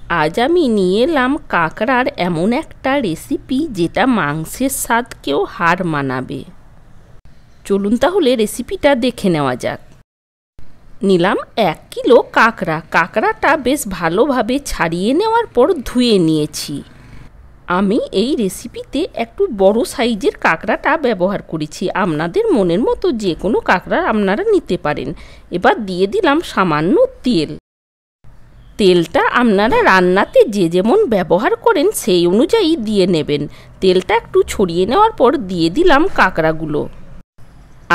আজ আমি নিয়ে এলাম কাঁকড়ার এমন একটা রেসিপি যেটা মাংসের স্বাদকেও হার মানাবে। চলুন তাহলে রেসিপিটা দেখে নেওয়া যাক। নিলাম 1 কিলো কাঁকড়া। কাঁকড়াটা বেশ ভালোভাবে ছাড়িয়ে নেওয়ার পর ধুয়ে নিয়েছি। আমি এই রেসিপিতে একটু বড় সাইজের কাঁকড়াটা ব্যবহার করেছি। আপনাদের মনের মতো যে কোনো কাঁকড়া আপনারা নিতে পারেন। এবার দিয়ে দিলাম সামান্য তেল। তেলটা আপনারা রান্নাতে যে যেমন ব্যবহার করেন সেই অনুযায়ী দিয়ে নেবেন। তেলটা একটু ছড়িয়ে নেওয়ার পর দিয়ে দিলাম কাঁকড়াগুলো।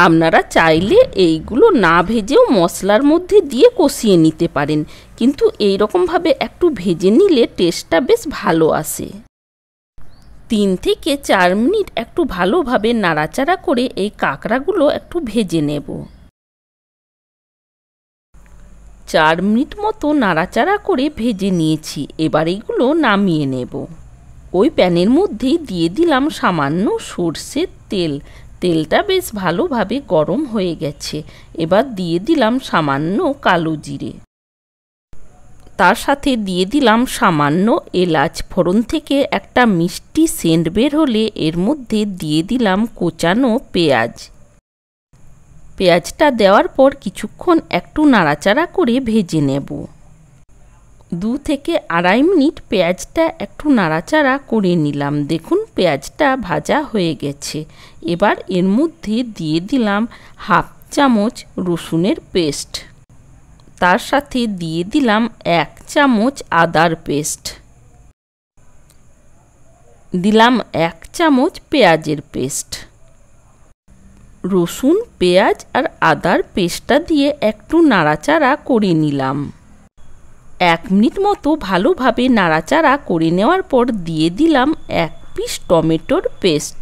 আপনারা চাইলে এইগুলো না ভেজেও মশলার মধ্যে দিয়ে কষিয়ে নিতে পারেন, কিন্তু এই রকমভাবে একটু ভেজে নিলে টেস্টটা বেশ ভালো আসে। 3 থেকে 4 মিনিট একটু ভালোভাবে নাড়াচাড়া করে এই কাঁকড়াগুলো একটু ভেজে নেব। 4 মিনিট মতো নাড়াচাড়া করে ভেজে নিয়েছি। এবার এগুলো নামিয়ে নেব। ওই প্যানের মধ্যেই দিয়ে দিলাম সামান্য সর্ষের তেল। তেলটা বেশ ভালোভাবে গরম হয়ে গেছে। এবার দিয়ে দিলাম সামান্য কালো জিরে। তার সাথে দিয়ে দিলাম সামান্য এলাচ। ফোড়ন থেকে একটা মিষ্টি সেন্ট বের হলে এর মধ্যে দিয়ে দিলাম কোচানো পেঁয়াজ। পেঁয়াজটা দেওয়ার পর কিছুক্ষণ একটু নাড়াচাড়া করে ভেজে নেব। 2 থেকে 2.5 মিনিট পেঁয়াজটা একটু নাড়াচাড়া করে নিলাম। দেখুন পেঁয়াজটা ভাজা হয়ে গেছে। এবার এর মধ্যে দিয়ে দিলাম 1/2 চামচ রসুনের পেস্ট। তার সাথে দিয়ে দিলাম 1 চামচ আদার পেস্ট। দিলাম 1 চামচ পেঁয়াজের পেস্ট। রসুন, পেঁয়াজ আর আদার পেস্টটা দিয়ে একটু নাড়াচাড়া করে নিলাম। 1 মিনিট মতো ভালোভাবে নাড়াচাড়া করে নেওয়ার পর দিয়ে দিলাম 1 পিস টমেটোর পেস্ট।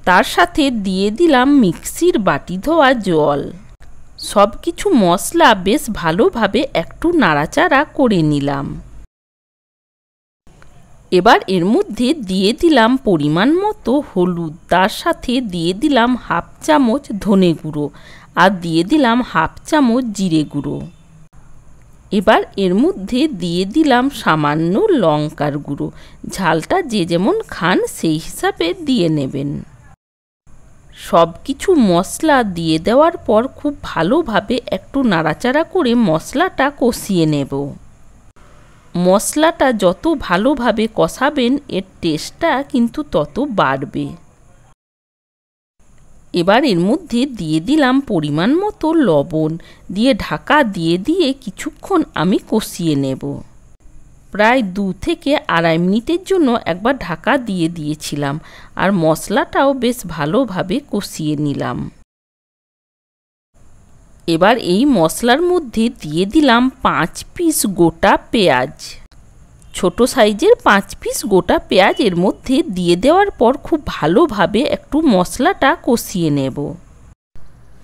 তার সাথে দিয়ে দিলাম মিক্সির বাটি ধোয়া জল। সব কিছু মশলা বেশ ভালোভাবে একটু নাড়াচাড়া করে নিলাম। এবার এর মধ্যে দিয়ে দিলাম পরিমাণ মতো হলুদ। তার সাথে দিয়ে দিলাম 1/2 চামচ ধনে গুঁড়ো আর দিয়ে দিলাম 1/2 চামচ জিরে গুঁড়ো। এবার এর মধ্যে দিয়ে দিলাম সামান্য লঙ্কার গুঁড়ো। ঝালটা যে যেমন খান সেই হিসাবে দিয়ে নেবেন। সব কিছু মশলা দিয়ে দেওয়ার পর খুব ভালোভাবে একটু নাড়াচাড়া করে মশলাটা কষিয়ে নেব। মশলাটা যত ভালোভাবে কষাবেন এর টেস্টটা কিন্তু তত বাড়বে। এবার এর মধ্যে দিয়ে দিলাম পরিমাণ মতো লবণ। দিয়ে ঢাকা দিয়ে কিছুক্ষণ আমি কষিয়ে নেব। প্রায় 2 থেকে 2.5 মিনিটের জন্য একবার ঢাকা দিয়ে দিয়েছিলাম আর মশলাটাও বেশ ভালোভাবে কষিয়ে নিলাম। এবার এই মশলার মধ্যে দিয়ে দিলাম 5 পিস গোটা পেঁয়াজ। ছোট সাইজের 5 পিস গোটা পেঁয়াজ এর মধ্যে দিয়ে দেওয়ার পর খুব ভালোভাবে একটু মশলাটা কষিয়ে নেব।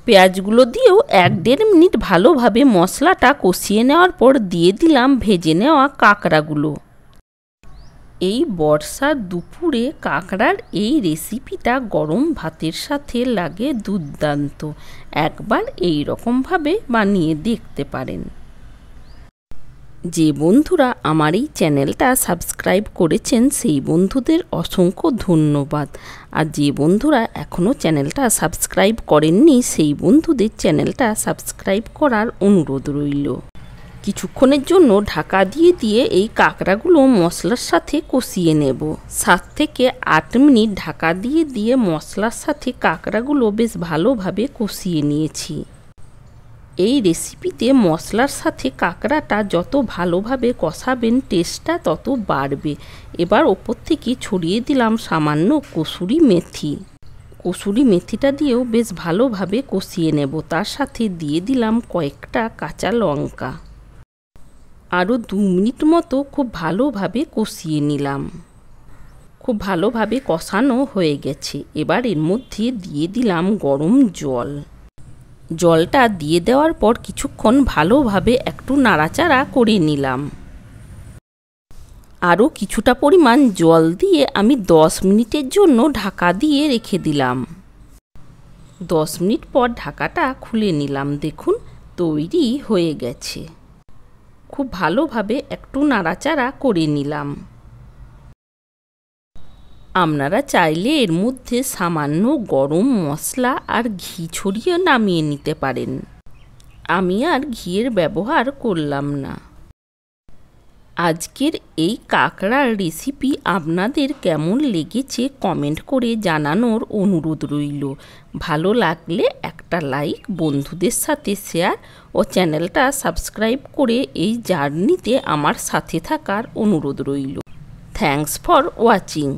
পেঁয়াজগুলো দিয়েও 1-1.5 মিনিট ভালোভাবে মশলাটা কষিয়ে নেওয়ার পর দিয়ে দিলাম ভেজে নেওয়া কাঁকড়াগুলো। এই বর্ষার দুপুরে কাঁকড়ার এই রেসিপিটা গরম ভাতের সাথে লাগে দুর্দান্ত। একবার এই রকমভাবে বানিয়ে দেখতে পারেন। যে বন্ধুরা আমার এই চ্যানেলটা সাবস্ক্রাইব করেছেন সেই বন্ধুদের অসংখ্য ধন্যবাদ। আর যে বন্ধুরা এখনও চ্যানেলটা সাবস্ক্রাইব করেননি সেই বন্ধুদের চ্যানেলটা সাবস্ক্রাইব করার অনুরোধ রইল। কিছুক্ষণের জন্য ঢাকা দিয়ে এই কাঁকড়াগুলো মশলার সাথে কষিয়ে নেব। 7 থেকে 8 মিনিট ঢাকা দিয়ে মশলার সাথে কাঁকড়াগুলো বেশ ভালোভাবে কষিয়ে নিয়েছি। এই রেসিপিতে মশলার সাথে কাঁকড়াটা যত ভালোভাবে কষাবেন টেস্টটা তত বাড়বে। এবার ওপর থেকে ছড়িয়ে দিলাম সামান্য কসুরি মেথি। কসুরি মেথিটা দিয়েও বেশ ভালোভাবে কষিয়ে নেব। তার সাথে দিয়ে দিলাম কয়েকটা কাঁচা লঙ্কা। আরও 2 মিনিট মতো খুব ভালোভাবে কষিয়ে নিলাম। খুব ভালোভাবে কষানো হয়ে গেছে। এবার এর মধ্যে দিয়ে দিলাম গরম জল। জলটা দিয়ে দেওয়ার পর কিছুক্ষণ ভালোভাবে একটু নাড়াচাড়া করে নিলাম। আরও কিছুটা পরিমাণ জল দিয়ে আমি 10 মিনিটের জন্য ঢাকা দিয়ে রেখে দিলাম। 10 মিনিট পর ঢাকাটা খুলে নিলাম। দেখুন তৈরি হয়ে গেছে। খুব ভালোভাবে একটু নাড়াচাড়া করে নিলাম। আপনারা চাইলে এর মধ্যে সামান্য গরম মশলা আর ঘি ছড়িয়ে নামিয়ে নিতে পারেন। আমি আর ঘিয়ের ব্যবহার করলাম না। আজকের এই কাঁকড়ার রেসিপি আপনাদের কেমন লেগেছে কমেন্ট করে জানানোর অনুরোধ রইল। ভালো লাগলে একটা লাইক, বন্ধুদের সাথে শেয়ার ও চ্যানেলটা সাবস্ক্রাইব করে এই জার্নিতে আমার সাথে থাকার অনুরোধ রইল। Thanks for watching.